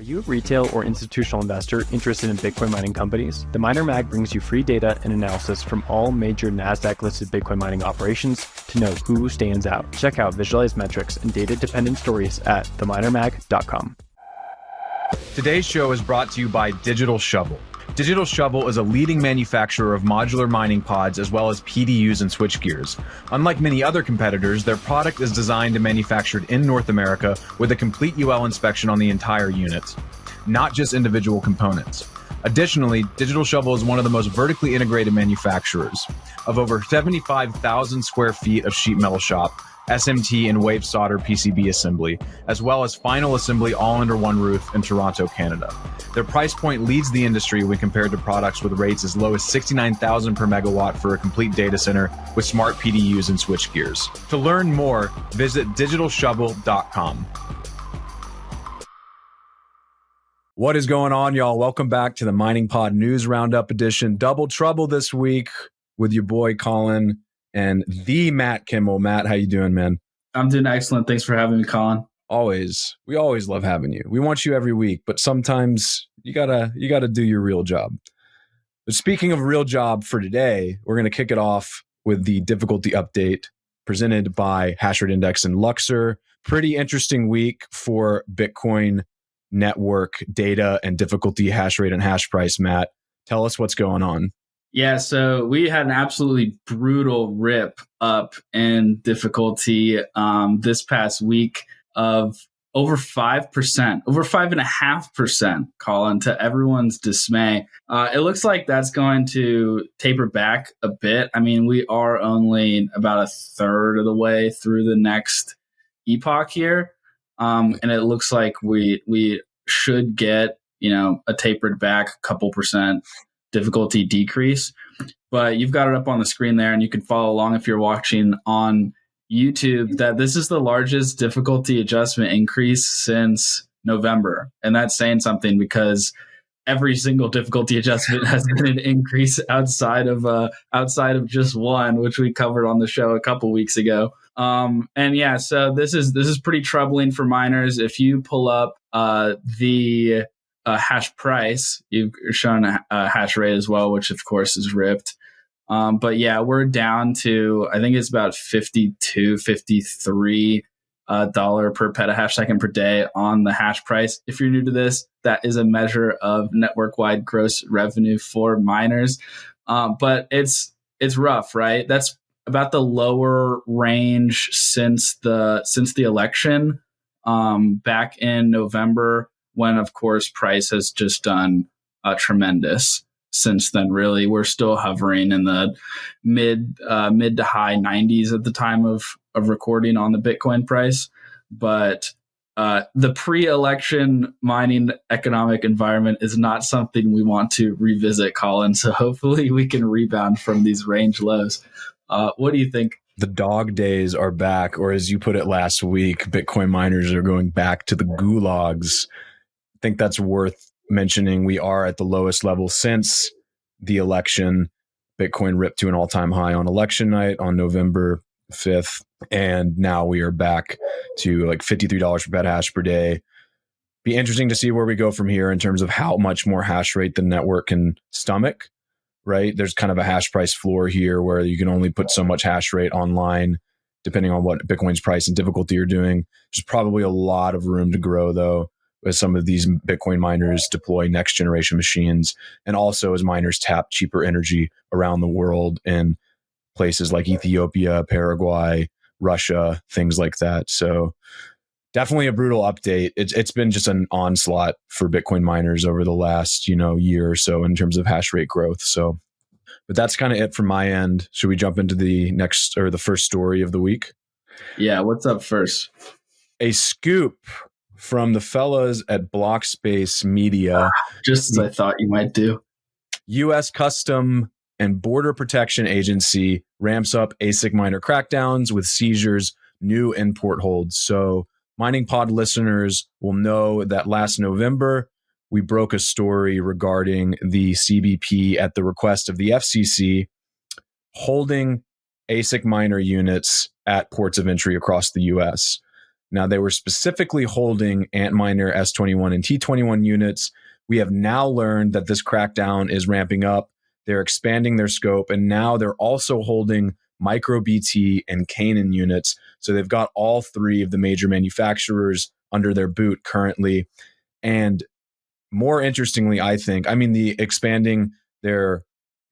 you a retail or institutional investor interested in Bitcoin mining companies? The Miner Mag brings you free data and analysis from all major NASDAQ-listed Bitcoin mining operations to know who stands out. Check out visualized metrics and data-dependent stories at theminermag.com. Today's show is brought to you by Digital Shovel. Digital Shovel is a leading manufacturer of modular mining pods as well as PDUs and switchgears. Unlike many other competitors, their product is designed and manufactured in North America with a complete UL inspection on the entire unit, not just individual components. Additionally, Digital Shovel is one of the most vertically integrated manufacturers of over 75,000 square feet of sheet metal shop, SMT and wave solder PCB assembly, as well as final assembly all under one roof in Toronto, Canada. Their price point leads the industry when compared to products with rates as low as $69,000 per megawatt for a complete data center with smart PDUs and switchgears. To learn more, visit digitalshovel.com. What is going on, y'all? Welcome back to the Mining Pod News Roundup Edition. Double trouble this week with your boy Colin and the Matt Kimmel. Matt, how you doing, man? I'm doing excellent. Thanks for having me, Colin. Always. We always love having you. We want you every week, but sometimes you gotta do your real job. But speaking of real job for today, we're gonna kick it off with the difficulty update presented by Hashrate Index and Luxor. Pretty interesting week for Bitcoin network data and difficulty, hash rate, and hash price. Matt, tell us what's going on. Yeah, so we had an absolutely brutal rip up in difficulty this past week of over 5%, over 5.5%, Colin, to everyone's dismay. It looks like that's going to taper back a bit. I mean, we are only about a third of the way through the next epoch here. And it looks like we should get, a tapered back couple percent difficulty decrease, but you've got it up on the screen there and you can follow along if you're watching on YouTube that this is the largest difficulty adjustment increase since November. And that's saying something because every single difficulty adjustment has been an increase outside of just one, which we covered on the show a couple weeks ago. And yeah, so this is pretty troubling for miners. If you pull up the hash price, you've shown a hash rate as well, which of course is ripped. But yeah, we're down to, I think it's about $52, $53 per petahash second per day on the hash price. If you're new to this, that is a measure of network-wide gross revenue for miners. But it's rough, right? That's about the lower range since the election back in November, when of course price has just done tremendous. Since then, really, we're still hovering in the mid to high 90s at the time of recording on the Bitcoin price. But the pre-election mining economic environment is not something we want to revisit, Colin. So hopefully we can rebound from these range lows. What do you think? The dog days are back, or as you put it last week, Bitcoin miners are going back to the gulags. I think that's worth mentioning. We are at the lowest level since the election. Bitcoin ripped to an all-time high on election night on November 5th. And now we are back to like $53 per petahash per day. Be interesting to see where we go from here in terms of how much more hash rate the network can stomach, right? There's kind of a hash price floor here where you can only put so much hash rate online, depending on what Bitcoin's price and difficulty are doing. There's probably a lot of room to grow, though, as some of these Bitcoin miners deploy next generation machines, and also as miners tap cheaper energy around the world in places like Ethiopia, Paraguay, Russia, things like that. So definitely a brutal update. It's been just an onslaught for Bitcoin miners over the last, year or so in terms of hash rate growth. So, but that's kind of it from my end. Should we jump into the next or the first story of the week? Yeah. What's up first? A scoop from the fellas at Blockspace Media. Just as I thought you might do. U.S. Custom and Border Protection Agency ramps up ASIC miner crackdowns with seizures, new import holds. So Mining Pod listeners will know that last November, we broke a story regarding the CBP at the request of the FCC holding ASIC miner units at ports of entry across the U.S. Now, they were specifically holding Antminer S21 and T21 units. We have now learned that this crackdown is ramping up. They're expanding their scope, and now they're also holding MicroBT and Canaan units. So they've got all three of the major manufacturers under their boot currently. And more interestingly, I think, the expanding their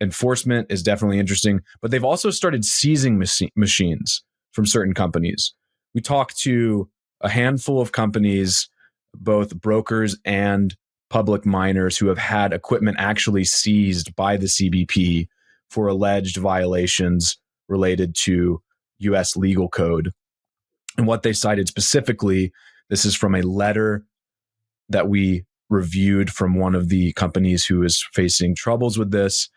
enforcement is definitely interesting, but they've also started seizing machines from certain companies. We talked to a handful of companies, both brokers and public miners, who have had equipment actually seized by the CBP for alleged violations related to US legal code. And what they cited specifically, this is from a letter that we reviewed from one of the companies who is facing troubles with this.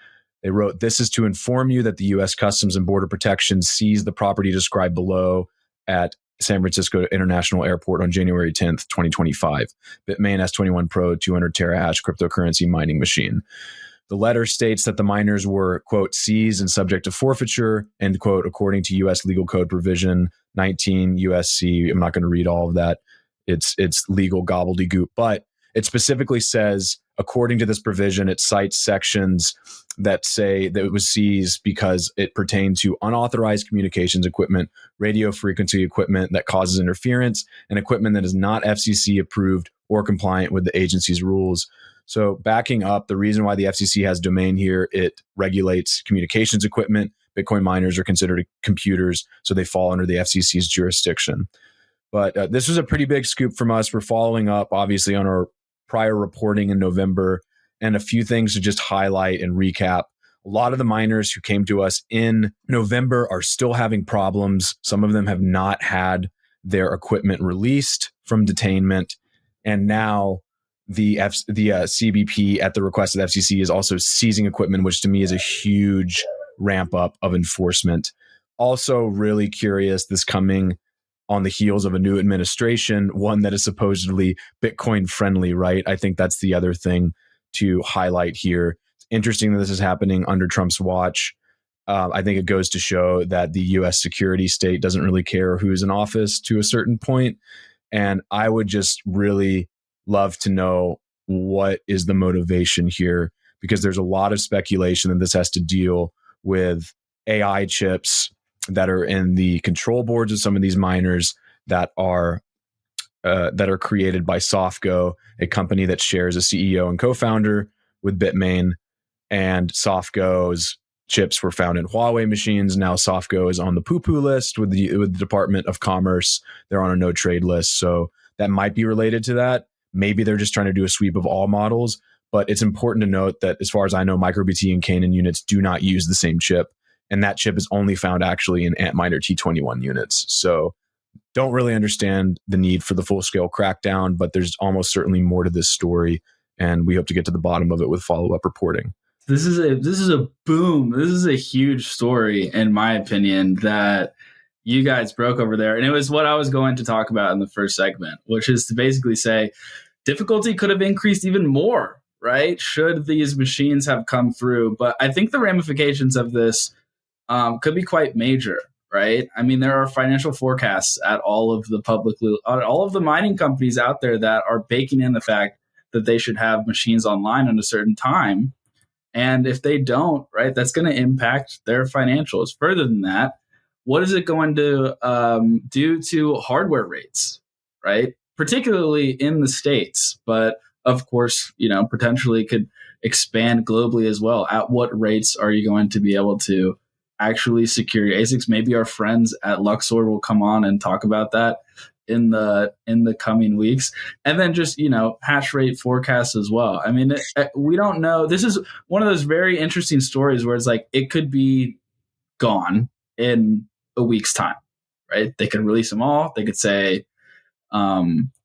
They wrote, "This is to inform you that the U.S. Customs and Border Protection seized the property described below at San Francisco International Airport on January 10th, 2025. Bitmain S21 Pro 200 terahash cryptocurrency mining machine. The letter states that the miners were, quote, seized and subject to forfeiture, end quote, according to U.S. legal code provision 19 USC." I'm not going to read all of that. It's legal gobbledygook, but it specifically says, according to this provision, it cites sections that say that it was seized because it pertained to unauthorized communications equipment, radio frequency equipment that causes interference, and equipment that is not FCC approved or compliant with the agency's rules. So backing up, the reason why the FCC has domain here, it regulates communications equipment. Bitcoin miners are considered computers, so they fall under the FCC's jurisdiction. But this was a pretty big scoop from us. We're following up, obviously, on our prior reporting in November, and a few things to just highlight and recap. A lot of the miners who came to us in November are still having problems. Some of them have not had their equipment released from detainment. And now the CBP, at the request of the FCC, is also seizing equipment, which to me is a huge ramp up of enforcement. Also really curious, this coming on the heels of a new administration, one that is supposedly Bitcoin friendly, right? I think that's the other thing to highlight here. It's interesting that this is happening under Trump's watch. I think it goes to show that the US security state doesn't really care who's in office to a certain point. And I would just really love to know what is the motivation here, because there's a lot of speculation that this has to deal with AI chips that are in the control boards of some of these miners that are created by Softgo, a company that shares a CEO and co-founder with Bitmain. And Softgo's chips were found in Huawei machines. Now Softgo is on the poo-poo list with the Department of Commerce. They're on a no trade list, so that might be related to that. Maybe they're just trying to do a sweep of all models. But it's important to note that, as far as I know, MicroBT and Canaan units do not use the same chip. And that chip is only found actually in Antminer T21 units. So don't really understand the need for the full-scale crackdown, but there's almost certainly more to this story. And we hope to get to the bottom of it with follow-up reporting. This is a boom. This is a huge story, in my opinion, that you guys broke over there. And it was what I was going to talk about in the first segment, which is to basically say difficulty could have increased even more, right? Should these machines have come through. But I think the ramifications of this could be quite major, right? I mean, there are financial forecasts at all of the mining companies out there that are baking in the fact that they should have machines online at a certain time. And if they don't, right, that's going to impact their financials. Further than that, what is it going to do to hardware rates, right? Particularly in the States, but of course, potentially could expand globally as well. At what rates are you going to be able to actually secure your ASICs? Maybe our friends at Luxor will come on and talk about that in the coming weeks. And then just, hash rate forecasts as well. I mean, we don't know. This is one of those very interesting stories where it's like, it could be gone in a week's time, right? They could release them all. They could say,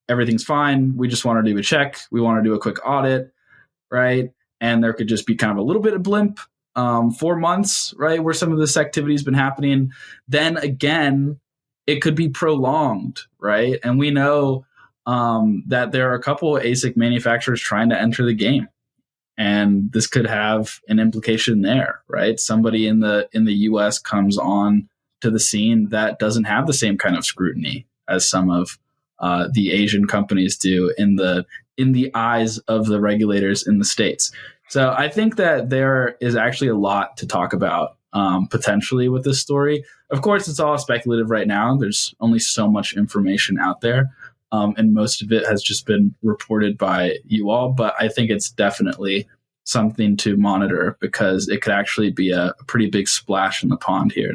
everything's fine. We just want to do a check. We want to do a quick audit, right? And there could just be kind of a little bit of blimp, 4 months, right, where some of this activity has been happening. Then again, it could be prolonged, right? And we know that there are a couple of ASIC manufacturers trying to enter the game, and this could have an implication there, right? Somebody in the US comes on to the scene that doesn't have the same kind of scrutiny as some of the Asian companies do in the eyes of the regulators in the States. So I think that there is actually a lot to talk about potentially with this story. Of course, it's all speculative right now. There's only so much information out there, and most of it has just been reported by you all. But I think it's definitely something to monitor because it could actually be a pretty big splash in the pond here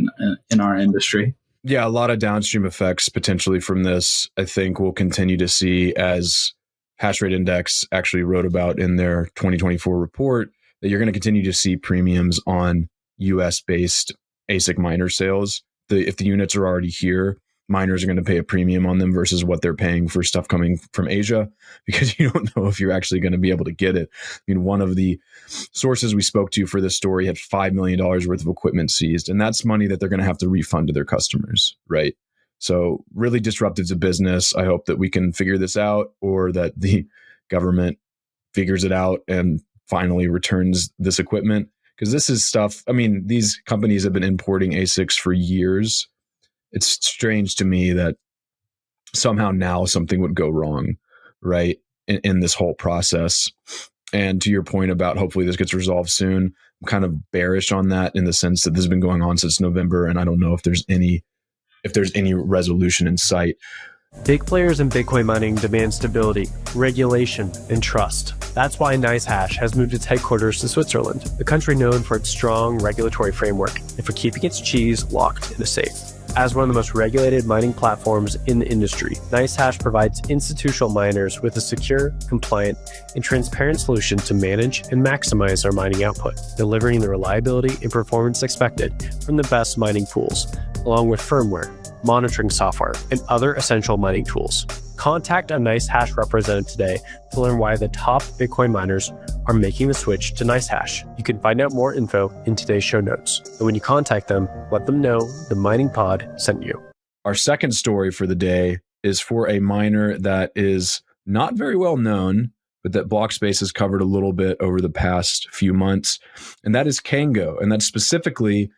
in our industry. Yeah, a lot of downstream effects potentially from this. I think we'll continue to see, as Hash Rate Index actually wrote about in their 2024 report, that you're going to continue to see premiums on US-based ASIC miner sales. If the units are already here, miners are going to pay a premium on them versus what they're paying for stuff coming from Asia, because you don't know if you're actually going to be able to get it. I mean, one of the sources we spoke to for this story had $5 million worth of equipment seized, and that's money that they're going to have to refund to their customers, right? So really disruptive to business. I hope that we can figure this out, or that the government figures it out and finally returns this equipment, because this is stuff. I mean, these companies have been importing ASICs for years. It's strange to me that somehow now something would go wrong, right, in this whole process. And to your point about hopefully this gets resolved soon, I'm kind of bearish on that, in the sense that this has been going on since November, and I don't know if there's any resolution in sight. Big players in Bitcoin mining demand stability, regulation, and trust. That's why NiceHash has moved its headquarters to Switzerland, a country known for its strong regulatory framework and for keeping its cheese locked in a safe. As one of the most regulated mining platforms in the industry, NiceHash provides institutional miners with a secure, compliant, and transparent solution to manage and maximize their mining output, delivering the reliability and performance expected from the best mining tools, along with firmware, monitoring software, and other essential mining tools. Contact a NiceHash representative today to learn why the top Bitcoin miners are making the switch to NiceHash. You can find out more info in today's show notes. And when you contact them, let them know the Mining Pod sent you. Our second story for the day is for a miner that is not very well known, but that Blockspace has covered a little bit over the past few months. And that is Cango. And that's specifically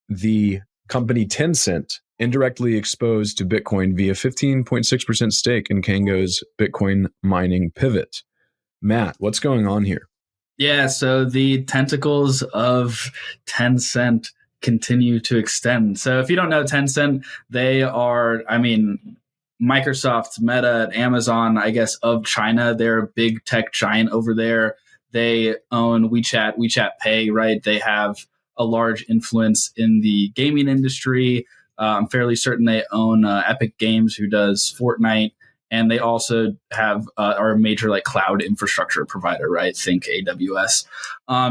the company Tencent, indirectly exposed to Bitcoin via 15.6% stake in Cango's Bitcoin mining pivot. Matt, what's going on here? Yeah, so the tentacles of Tencent continue to extend. So if you don't know Tencent, they are, Microsoft, Meta, Amazon, I guess, of China. They're a big tech giant over there. They own WeChat, WeChat Pay, right? They have a large influence in the gaming industry. I'm fairly certain they own Epic Games, who does Fortnite, and they also are a major cloud infrastructure provider, right? Think AWS.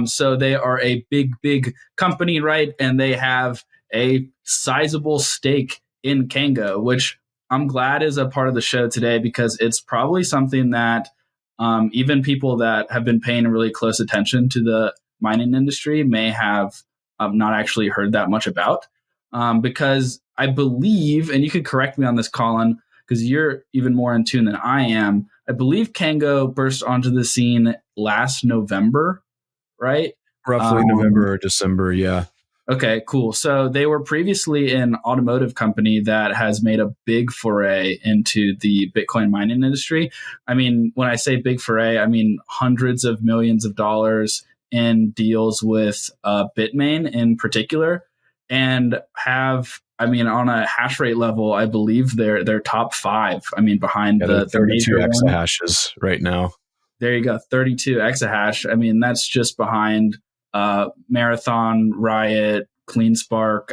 So they are a big company, right? And they have a sizable stake in Cango, which I'm glad is a part of the show today, because it's probably something that even people that have been paying really close attention to the mining industry may have not actually heard that much about. Because I believe, and you could correct me on this, Colin, because you're even more in tune than I am, I believe Cango burst onto the scene last November, right? Roughly November or December, yeah. Okay, cool. So they were previously an automotive company that has made a big foray into the Bitcoin mining industry. I mean, when I say big foray, I mean hundreds of millions of dollars in deals with Bitmain in particular. And have, on a hash rate level, I believe they're top 5. Behind the 32 exahashes right now. There you go, 32 exahash. That's just behind Marathon, Riot, CleanSpark,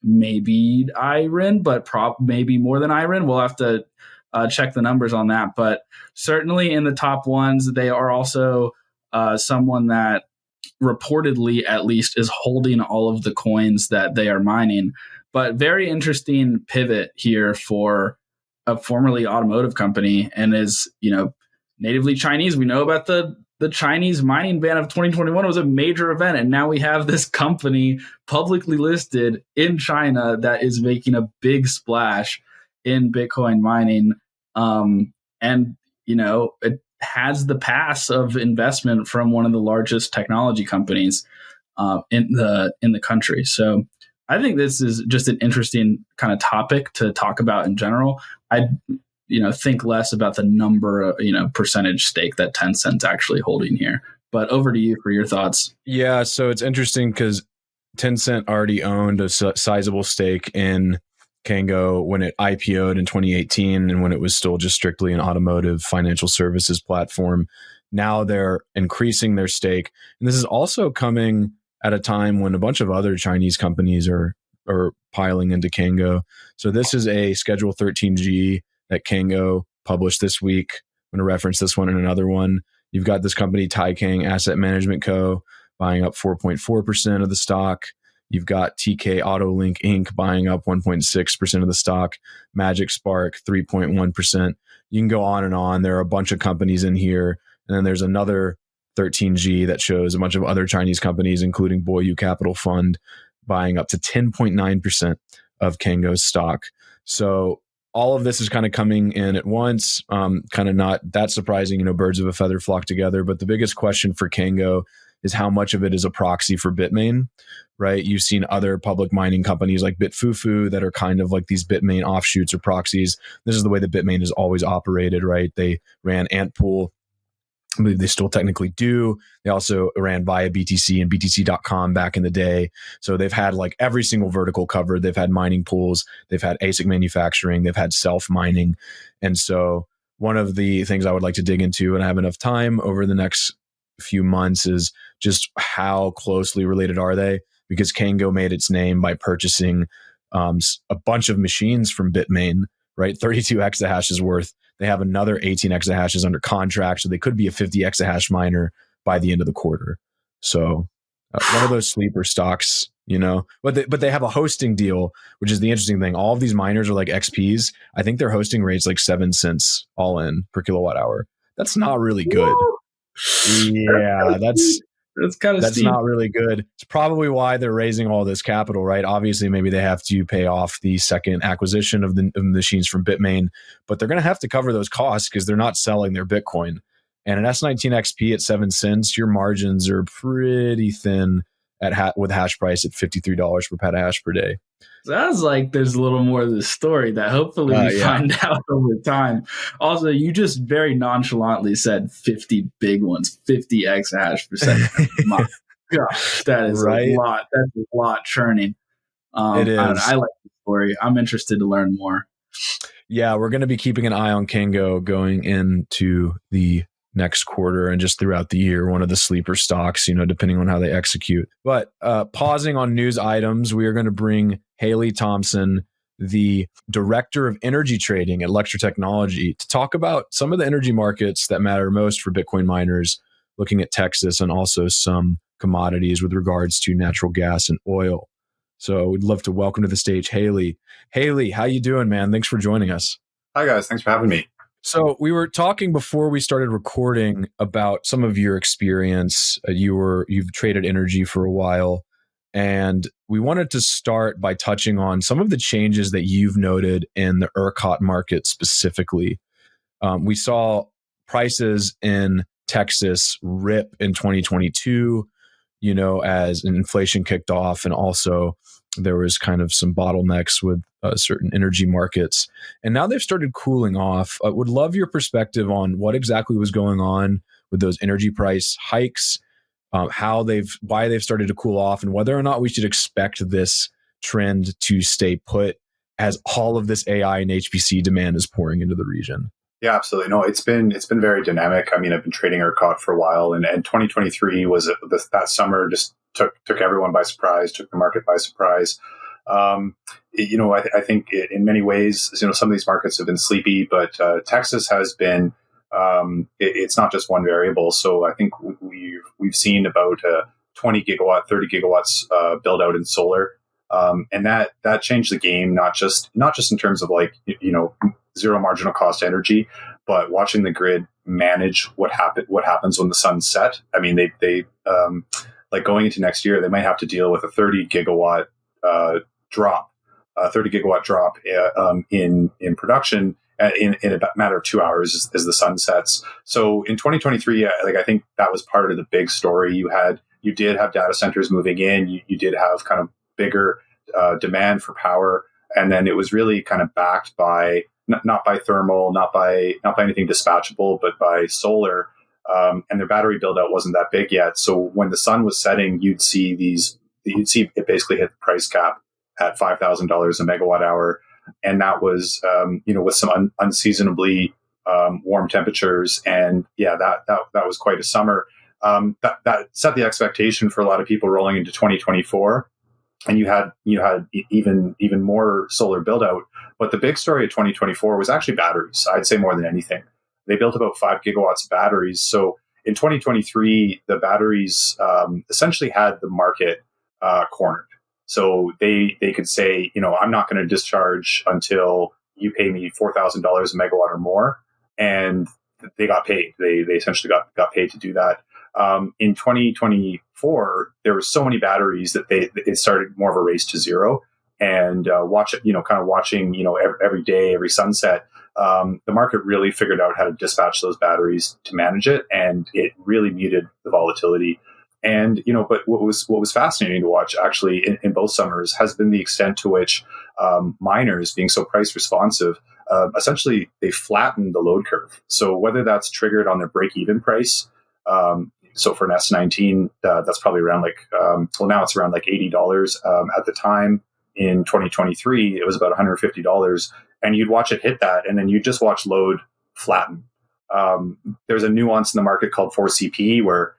maybe Iron, but maybe more than Iron. We'll have to check the numbers on that. But certainly in the top ones, they are also someone that reportedly at least is holding all of the coins that they are mining. But very interesting pivot here for a formerly automotive company, and is, natively Chinese. We know about the Chinese mining ban of 2021. It was a major event, and now we have this company publicly listed in China that is making a big splash in Bitcoin mining. It has the pass of investment from one of the largest technology companies in the country. So I think this is just an interesting kind of topic to talk about in general. I think less about the number of, percentage stake that Tencent's actually holding here. But over to you for your thoughts. Yeah, so it's interesting because Tencent already owned a sizable stake in Cango when it IPO'd in 2018 and when it was still just strictly an automotive financial services platform. Now they're increasing their stake. And this is also coming at a time when a bunch of other Chinese companies are piling into Cango. So this is a Schedule 13G that Cango published this week. I'm going to reference this one and another one. You've got this company, Taikang Asset Management Co., buying up 4.4% of the stock. You've got TK Autolink Inc. buying up 1.6% of the stock. Magic Spark, 3.1%. You can go on and on. There are a bunch of companies in here. And then there's another 13G that shows a bunch of other Chinese companies, including Boyu Capital Fund, buying up to 10.9% of Cango's stock. So all of this is kind of coming in at once, kind of not that surprising, birds of a feather flock together. But the biggest question for Cango is how much of it is a proxy for Bitmain, right? You've seen other public mining companies like BitFuFu that are kind of like these Bitmain offshoots or proxies. This is the way that Bitmain has always operated, right? They ran Antpool. I believe they still technically do. They also ran via BTC and BTC.com back in the day. So they've had like every single vertical covered. They've had mining pools. They've had ASIC manufacturing. They've had self-mining. And so one of the things I would like to dig into, and I have enough time over the next few months, is just how closely related are they? Because Cango made its name by purchasing a bunch of machines from Bitmain, right? 32 exahashes worth. They have another 18 exahashes under contract, so they could be a 50 exahash miner by the end of the quarter. So one of those sleeper stocks, but they have a hosting deal, which is the interesting thing. All of these miners are like XPs. I think their hosting rate's like 7 cents all in per kilowatt hour. That's not really good. Yeah, that's kind of steep. Not really good. It's probably why they're raising all this capital, right? Obviously, maybe they have to pay off the second acquisition of the machines from Bitmain, but they're going to have to cover those costs because they're not selling their Bitcoin. And an S19 XP at 7 cents, your margins are pretty thin with hash price at $53 per petahash per day. Sounds like there's a little more to the story that hopefully we find out over time. Also, you just very nonchalantly said 50 big ones, 50 exahash per second. My gosh, that is a lot. That's a lot churning. It is. I like the story. I'm interested to learn more. Yeah, we're going to be keeping an eye on Cango going into the next quarter and just throughout the year, one of the sleeper stocks, depending on how they execute. But pausing on news items, we are going to bring Haley Thomson, the director of energy trading at Luxor Technology, to talk about some of the energy markets that matter most for Bitcoin miners, looking at Texas and also some commodities with regards to natural gas and oil. So we'd love to welcome to the stage Haley. Haley, how you doing, man? Thanks for joining us. Hi, guys. Thanks for having me. So we were talking before we started recording about some of your experience. You've traded energy for a while, and we wanted to start by touching on some of the changes that you've noted in the ERCOT market specifically. We saw prices in Texas rip in 2022, as inflation kicked off, and also there was kind of some bottlenecks with certain energy markets. And now they've started cooling off. I would love your perspective on what exactly was going on with those energy price hikes, why they've started to cool off, and whether or not we should expect this trend to stay put as all of this AI and HPC demand is pouring into the region. Yeah, absolutely. No, it's been very dynamic. I mean, I've been trading ERCOT for a while, and 2023 was that summer just took everyone by surprise, took the market by surprise. I think in many ways, some of these markets have been sleepy, but Texas has been. It's not just one variable. So I think we've seen about 20 gigawatt, 30 gigawatts build out in solar, and that changed the game. Not just in terms of zero marginal cost energy, but watching the grid manage what happens when the sun's set. I mean, they like going into next year, they might have to deal with a 30 gigawatt drop in production in a matter of 2 hours as the sun sets. So in 2023, I think that was part of the big story. You did have data centers moving in. You did have kind of bigger demand for power, and then it was really kind of backed by not by thermal, not by anything dispatchable, but by solar. And their battery build out wasn't that big yet. So when the sun was setting, you'd see it basically hit the price cap at $5,000 a megawatt hour. And that was, with some unseasonably warm temperatures. And yeah, that was quite a summer. That set the expectation for a lot of people rolling into 2024. And you had even more solar build out. But the big story of 2024 was actually batteries. I'd say more than anything. They built about 5 gigawatts of batteries. So in 2023, the batteries essentially had the market cornered. So they could say, I'm not going to discharge until you pay me $4,000 a megawatt or more. And they got paid. They essentially got paid to do that. In 2024, there were so many batteries that it started more of a race to zero. And watching every day, every sunset, the market really figured out how to dispatch those batteries to manage it, and it really muted the volatility. And but what was fascinating to watch actually in both summers has been the extent to which miners, being so price responsive, essentially they flattened the load curve. So whether that's triggered on their break-even price. So for an S19, that's probably around now it's around $80. At the time in 2023, it was about $150, and you'd watch it hit that, and then you'd just watch load flatten. There's a nuance in the market called 4CP where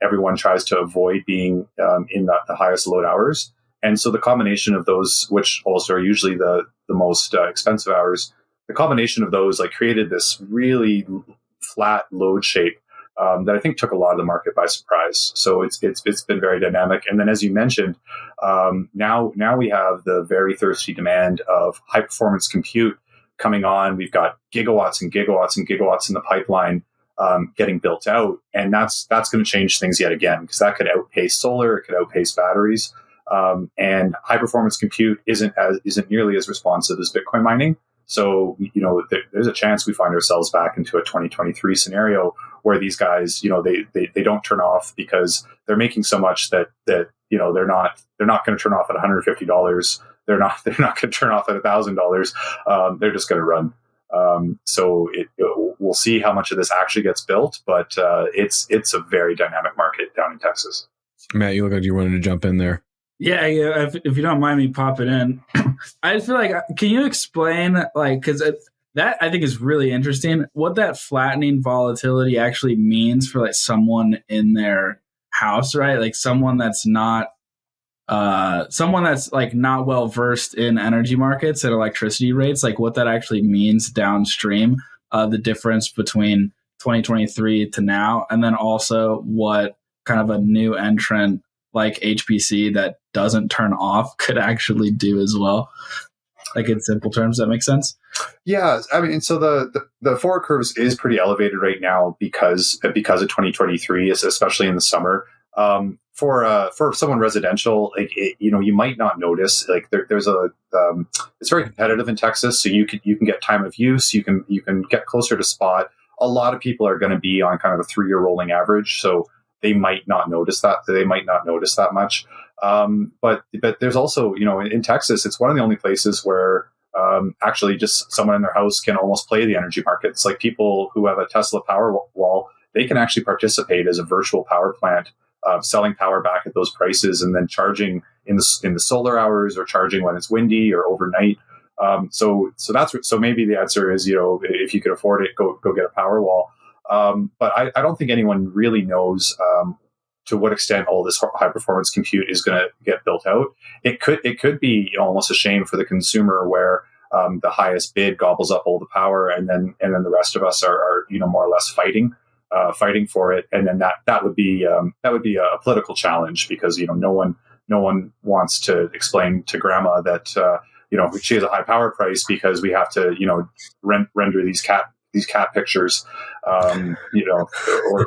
everyone tries to avoid being in the highest load hours. And so the combination of those, which also are usually the most expensive hours, the combination of those created this really flat load shape that I think took a lot of the market by surprise. So it's been very dynamic. And then, as you mentioned, now we have the very thirsty demand of high performance compute coming on. We've got gigawatts and gigawatts and gigawatts in the pipeline getting built out, and that's going to change things yet again, because that could outpace solar, it could outpace batteries, and high performance compute isn't nearly as responsive as Bitcoin mining. So, there's a chance we find ourselves back into a 2023 scenario where these guys, they don't turn off because they're making so much that they're not going to turn off at $150. They're not going to turn off at $1,000. They're just going to run. So we'll see how much of this actually gets built, but it's a very dynamic market down in Texas. Matt, you look like you wanted to jump in there. Yeah. If you don't mind me popping in, I just feel like, can you explain, because that I think is really interesting, what that flattening volatility actually means for someone in their house, right? Someone that's not not well versed in energy markets and electricity rates, what that actually means downstream, the difference between 2023 to now, and then also what kind of a new entrant like HPC that doesn't turn off could actually do as well. In simple terms, that makes sense? Yeah, I mean, so the forward curves is pretty elevated right now because of 2023, especially in the summer. For someone residential, you might not notice. There's it's very competitive in Texas, so you can get time of use. You can get closer to spot. A lot of people are going to be on kind of a 3-year rolling average, so they might not notice that. They might not notice that much. But there's also, in Texas, it's one of the only places where actually just someone in their house can almost play the energy markets. People who have a Tesla Powerwall, they can actually participate as a virtual power plant, selling power back at those prices and then charging in the solar hours or charging when it's windy or overnight. So maybe the answer is, if you could afford it, go get a Powerwall. But I don't think anyone really knows to what extent all this high performance compute is going to get built out. It could be almost a shame for the consumer where the highest bid gobbles up all the power, and then the rest of us are more or less fighting for it, and then that would be a political challenge, because no one wants to explain to grandma that she has a high power price because we have to render these cat pictures, or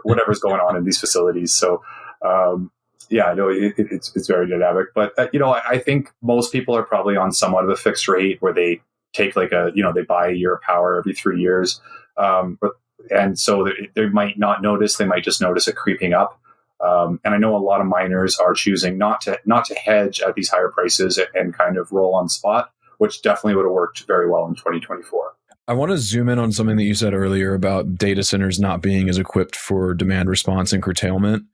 whatever's going on in these facilities. So it's very dynamic, but I think most people are probably on somewhat of a fixed rate where they take they buy a year of power every 3 years, and so they might not notice. They might just notice it creeping up. And I know a lot of miners are choosing not to hedge at these higher prices and kind of roll on spot, which definitely would have worked very well in 2024. I want to zoom in on something that you said earlier about data centers not being as equipped for demand response and curtailment.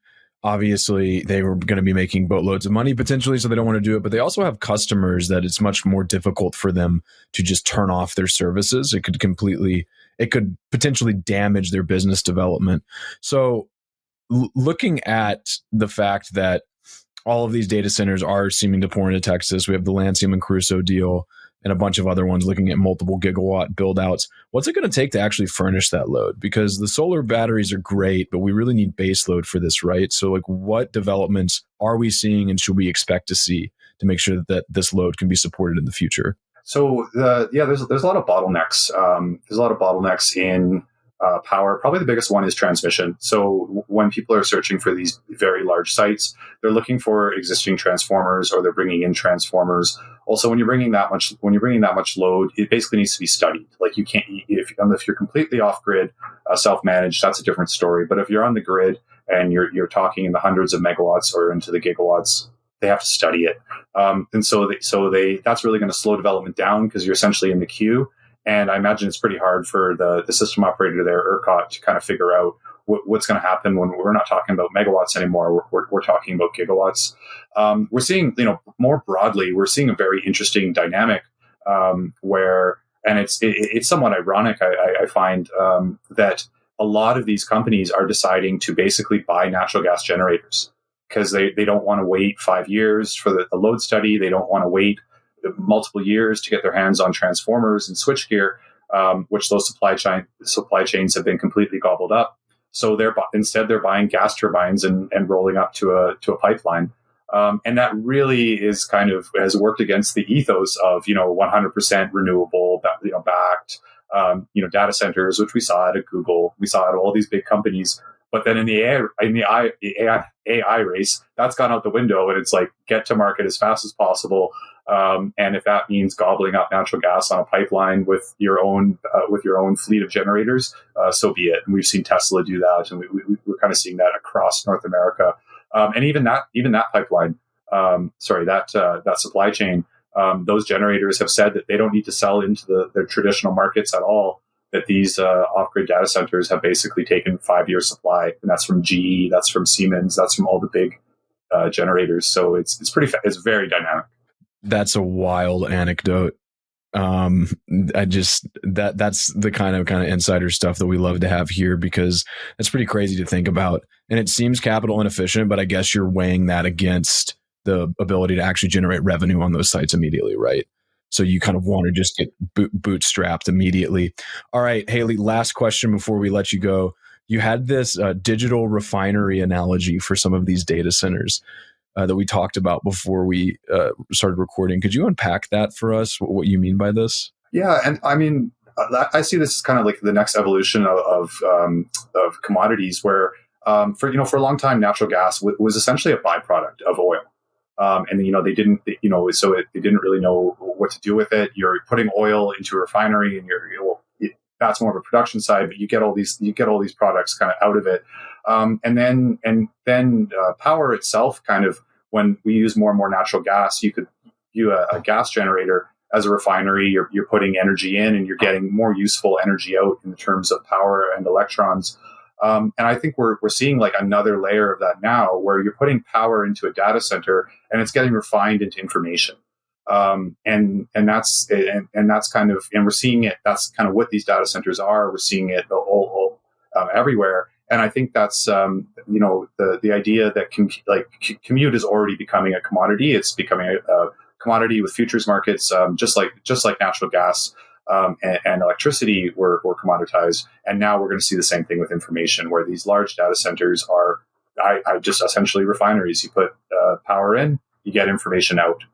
Obviously, they were going to be making boatloads of money potentially, so they don't want to do it. But they also have customers that it's much more difficult for them to just turn off their services. It could potentially damage their business development. So looking at the fact that all of these data centers are seeming to pour into Texas, we have the Lancium and Crusoe deal and a bunch of other ones looking at multiple gigawatt build outs. What's it going to take to actually furnish that load? Because the solar batteries are great, but we really need base load for this, right? So like, what developments are we seeing and should we expect to see to make sure that this load can be supported in the future? So there's a lot of bottlenecks. There's a lot of bottlenecks in power. Probably the biggest one is transmission. So when people are searching for these very large sites, they're looking for existing transformers or they're bringing in transformers. Also, when you're bringing that much load, it basically needs to be studied. Like you can't, if you're completely off grid, self-managed, that's a different story. But if you're on the grid and you're talking in the hundreds of megawatts or into the gigawatts, they have to study it. And so that's really going to slow development down because you're essentially in the queue. And I imagine it's pretty hard for the system operator there, ERCOT, to kind of figure out what's going to happen when we're not talking about megawatts anymore. We're talking about gigawatts. We're seeing, more broadly, we're seeing a very interesting dynamic where, and it's somewhat ironic, I find, that a lot of these companies are deciding to basically buy natural gas generators because they don't want to wait 5 years for the load study. They don't want to wait multiple years to get their hands on transformers and switchgear, which those supply chains have been completely gobbled up. So instead they're buying gas turbines and rolling up to a pipeline, and that really is kind of has worked against the ethos of 100% renewable, backed data centers, which we saw at Google, we saw at all these big companies. But then in the AI race, that's gone out the window, and it's like get to market as fast as possible. And if that means gobbling up natural gas on a pipeline with your own fleet of generators, so be it. And we've seen Tesla do that, and we're kind of seeing that across North America. And even that pipeline, that supply chain, those generators have said that they don't need to sell into their traditional markets at all. That these off-grid data centers have basically taken 5-year supply, and that's from GE, that's from Siemens, that's from all the big generators. So it's very dynamic. That's a wild anecdote. That's the kind of insider stuff that we love to have here because it's pretty crazy to think about. And it seems capital inefficient, but I guess you're weighing that against the ability to actually generate revenue on those sites immediately, right? So you kind of want to just get bootstrapped immediately. All right, Haley, last question before we let you go. You had this digital refinery analogy for some of these data centers that we talked about before we started recording. Could you unpack that for us, what you mean by this? Yeah, and I mean, I see this as kind of like the next evolution of commodities where for a long time, natural gas was essentially a byproduct of oil. And they didn't, they didn't really know what to do with it. You're putting oil into a refinery, and that's more of a production side, but you get all these products kind of out of it. And then power itself, kind of when we use more and more natural gas, you could view a gas generator as a refinery. You're putting energy in, and you're getting more useful energy out in terms of power and electrons. And I think we're seeing like another layer of that now, where you're putting power into a data center and it's getting refined into information. And that's kind of, and we're seeing it. That's kind of what these data centers are. We're seeing it all everywhere. And I think that's the idea that commute is already becoming a commodity. It's becoming a commodity with futures markets, just like natural gas. And electricity were commoditized, and now we're going to see the same thing with information, where these large data centers are just essentially refineries. You put power in, you get information out.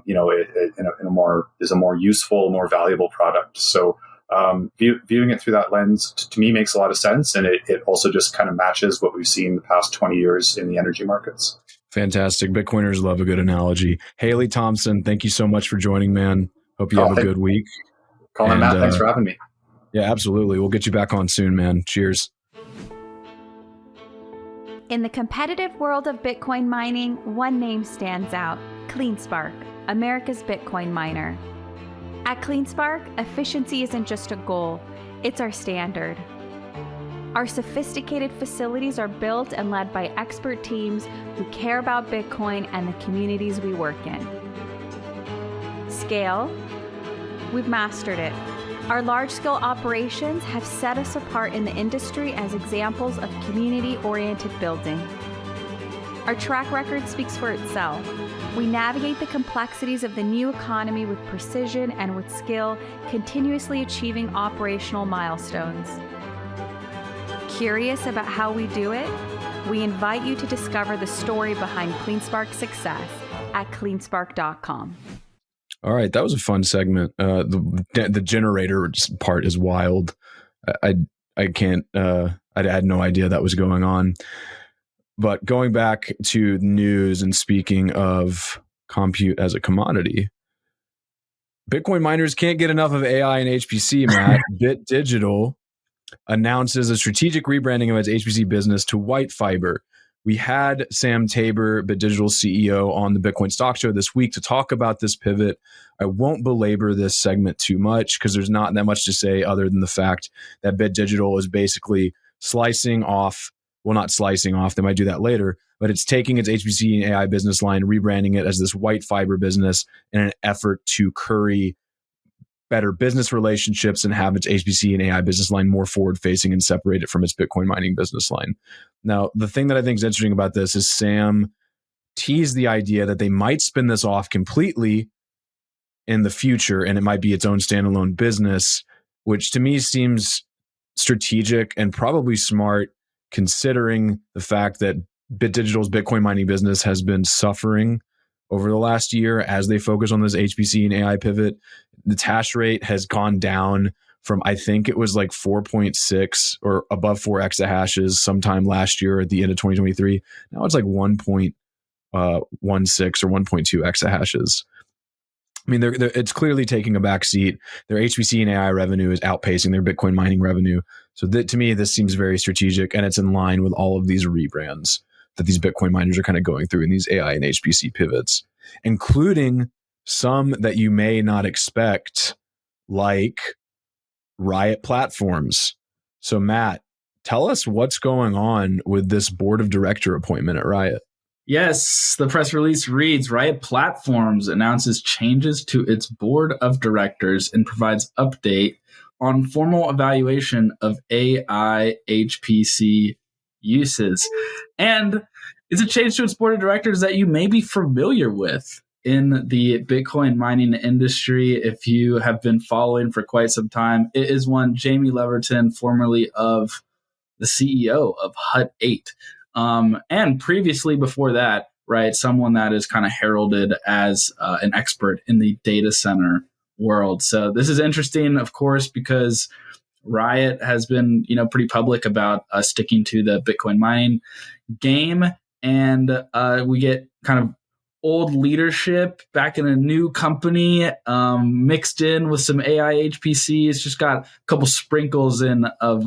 In a more useful, more valuable product. So viewing it through that lens to me makes a lot of sense, and it also just kind of matches what we've seen the past 20 years in the energy markets. Fantastic. Bitcoiners love a good analogy. Haley Thomson, thank you so much for joining, man. Hope you have a good week. Colin and Matt, thanks for having me. Yeah, absolutely. We'll get you back on soon, man. Cheers. In the competitive world of Bitcoin mining, one name stands out: CleanSpark, America's Bitcoin miner. At CleanSpark, efficiency isn't just a goal, it's our standard. Our sophisticated facilities are built and led by expert teams who care about Bitcoin and the communities we work in. Scale? We've mastered it. Our large-scale operations have set us apart in the industry as examples of community-oriented building. Our track record speaks for itself. We navigate the complexities of the new economy with precision and with skill, continuously achieving operational milestones. Curious about how we do it? We invite you to discover the story behind CleanSpark's success at cleanspark.com. All right, that was a fun segment. The generator part is wild. I can't. I had no idea that was going on. But going back to news and speaking of compute as a commodity, Bitcoin miners can't get enough of AI and HPC. Matt, Bit Digital announces a strategic rebranding of its HPC business to WhiteFiber. We had Sam Tabor, Bit Digital CEO, on the Bitcoin Stock Show this week to talk about this pivot. I won't belabor this segment too much because there's not that much to say other than the fact that Bit Digital is basically slicing off, well, not slicing off, they might do that later, but it's taking its HPC and AI business line, rebranding it as this WhiteFiber business in an effort to curry better business relationships and have its HPC and AI business line more forward-facing and separate it from its Bitcoin mining business line. Now, the thing that I think is interesting about this is Sam teased the idea that they might spin this off completely in the future, and it might be its own standalone business, which to me seems strategic and probably smart, considering the fact that Bit Digital's Bitcoin mining business has been suffering over the last year as they focus on this HPC and AI pivot. The hash rate has gone down from, I think it was like 4.6 or above 4 exahashes sometime last year at the end of 2023. Now it's like 1.16 or 1.2 exahashes. I mean, it's clearly taking a back seat. Their HPC and AI revenue is outpacing their Bitcoin mining revenue. So to me, this seems very strategic, and it's in line with all of these rebrands that these Bitcoin miners are kind of going through in these AI and HPC pivots, including some that you may not expect, like Riot Platforms. So Matt, tell us what's going on with this board of director appointment at Riot. Yes, the press release reads, Riot Platforms announces changes to its board of directors and provides update on formal evaluation of AI HPC uses. And it's a change to its board of directors that you may be familiar with in the Bitcoin mining industry if you have been following for quite some time. It is one Jamie Leverton, formerly of the CEO of Hut 8. And previously before that, right, someone that is kind of heralded as an expert in the data center world. So this is interesting, of course, because Riot has been, pretty public about sticking to the Bitcoin mining game, and we get kind of old leadership back in a new company, mixed in with some AI HPC. It's just got a couple sprinkles in of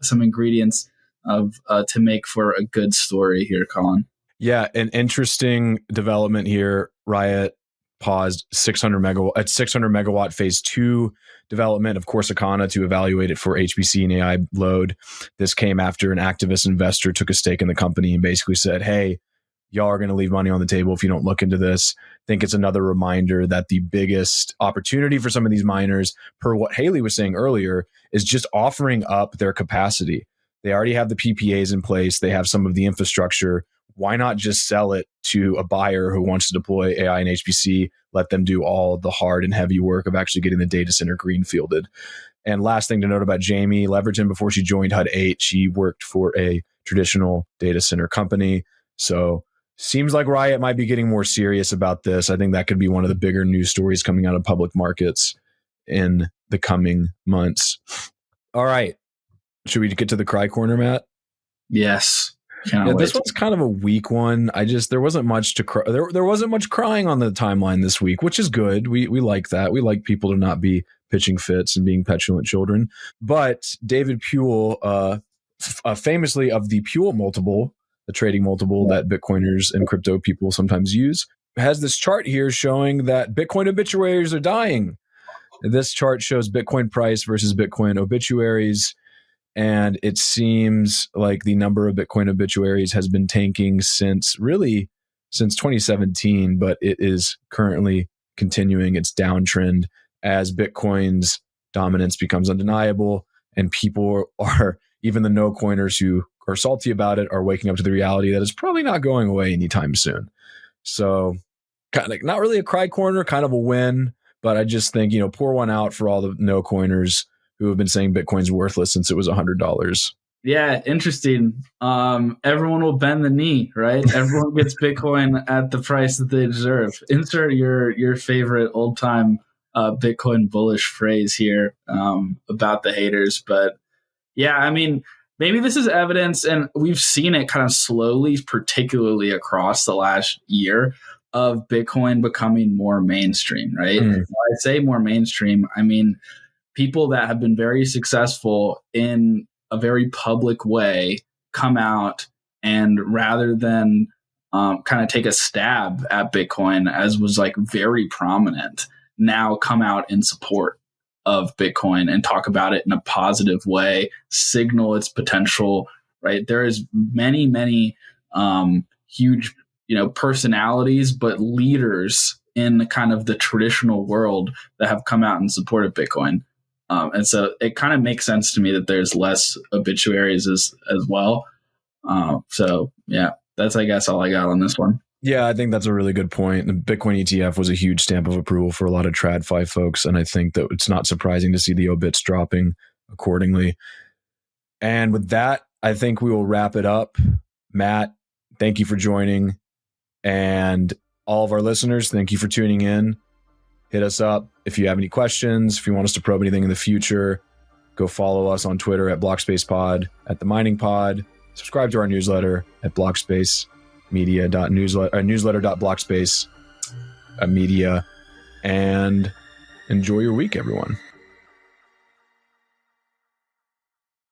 some ingredients of to make for a good story here, Colin. Yeah, an interesting development here. Riot paused 600 megawatt phase 2 development of Corsicana to evaluate it for HPC and AI load. This came after an activist investor took a stake in the company and basically said, hey, y'all are going to leave money on the table if you don't look into this. I think it's another reminder that the biggest opportunity for some of these miners, per what Haley was saying earlier, is just offering up their capacity. They already have the PPAs in place. They have some of the infrastructure. Why not just sell it to a buyer who wants to deploy AI and HPC, let them do all the hard and heavy work of actually getting the data center greenfielded? And last thing to note about Jamie Leverton, before she joined Hut 8, she worked for a traditional data center company. So seems like Riot might be getting more serious about this. I think that could be one of the bigger news stories coming out of public markets in the coming months. All right. Should we get to the cry corner, Matt? Yes. Yeah, this one's kind of a weak one. There wasn't much to cry. There wasn't much crying on the timeline this week, which is good. We like that. We like people to not be pitching fits and being petulant children. But David Puel, famously of the Puel multiple, the trading multiple that Bitcoiners and crypto people sometimes use, has this chart here showing that Bitcoin obituaries are dying. This chart shows Bitcoin price versus Bitcoin obituaries. And it seems like the number of Bitcoin obituaries has been tanking since 2017, but it is currently continuing its downtrend as Bitcoin's dominance becomes undeniable. And people are, even the no coiners who are salty about it, are waking up to the reality that it's probably not going away anytime soon. So kind of not really a cry corner, kind of a win. But I just think, pour one out for all the no coiners who have been saying Bitcoin's worthless since it was $100. Yeah, interesting. Everyone will bend the knee, right? Everyone gets Bitcoin at the price that they deserve. Insert your favorite old time Bitcoin bullish phrase here about the haters. But yeah, I mean, maybe this is evidence, and we've seen it kind of slowly, particularly across the last year, of Bitcoin becoming more mainstream, right? When I say more mainstream, I mean people that have been very successful in a very public way come out and, rather than kind of take a stab at Bitcoin, as was like very prominent, now come out in support of Bitcoin and talk about it in a positive way, signal its potential, right? There is many huge, personalities, but leaders in kind of the traditional world that have come out in support of Bitcoin. And so it kind of makes sense to me that there's less obituaries as well. So yeah, that's, I guess, all I got on this one. Yeah, I think that's a really good point. The Bitcoin ETF was a huge stamp of approval for a lot of TradFi folks. And I think that it's not surprising to see the obits dropping accordingly. And with that, I think we will wrap it up. Matt, thank you for joining. And all of our listeners, thank you for tuning in. Hit us up if you have any questions, if you want us to probe anything in the future. Go follow us on Twitter at Blockspace Pod, at The Mining Pod. Subscribe to our newsletter at newsletter.blockspace media, and enjoy your week, everyone.